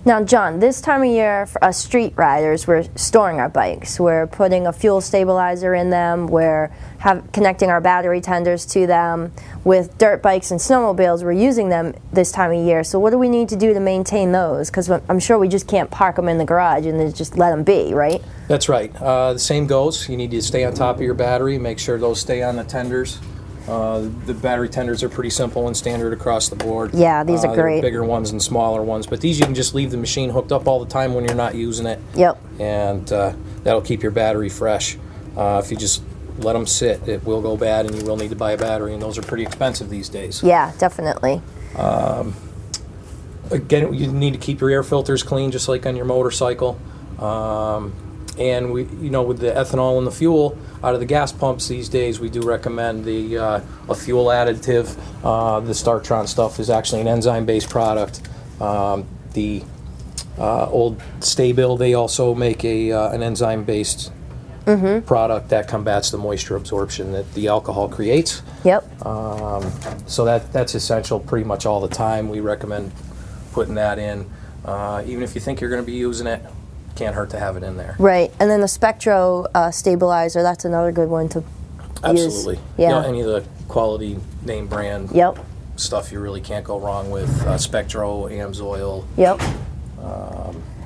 Now, John, this time of year for us street riders, we're storing our bikes. We're putting a fuel stabilizer in them. We're connecting our battery tenders to them. With dirt bikes and snowmobiles, we're using them this time of year. So what do we need to do to maintain those? Because I'm sure we just can't park them in the garage and then just let them be, right? That's right. The same goes. You need to stay on top of your battery, make sure those stay on the tenders. The battery tenders are pretty simple and standard across the board. Yeah, these are great. There are bigger ones and smaller ones, but these you can just leave the machine hooked up all the time when you're not using it. Yep. And that'll keep your battery fresh. If you just let them sit, it will go bad and you will need to buy a battery, and those are pretty expensive these days. Yeah, definitely. Again, you need to keep your air filters clean just like on your motorcycle. And we, with the ethanol and the fuel out of the gas pumps these days, we do recommend a fuel additive. The Startron stuff is actually an enzyme-based product. The old Staybill, they also make an enzyme-based product that combats the moisture absorption that the alcohol creates. Yep. So that's essential pretty much all the time. We recommend putting that in, even if you think you're going to be using it. Can't hurt to have it in there. Right, and then the Spectro stabilizer, that's another good one to Absolutely. use. Yeah. Any of the quality name brand stuff you really can't go wrong with. Spectro, AMSoil. Yep.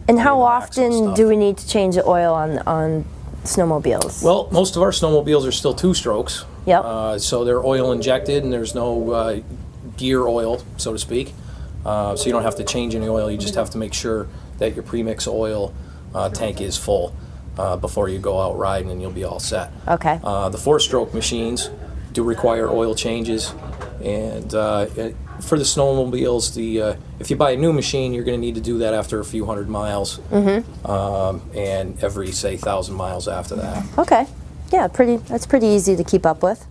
And how often do we need to change the oil on snowmobiles? Well, most of our snowmobiles are still two-strokes. Yep. So they're oil injected and there's no gear oil, so to speak. So you don't have to change any oil, you just have to make sure that your premix oil tank is full before you go out riding, and you'll be all set. Okay. The four-stroke machines do require oil changes, and for the snowmobiles, if you buy a new machine, you're going to need to do that after a few hundred miles, and every, say, 1,000 miles after that. Okay. Yeah, that's pretty easy to keep up with.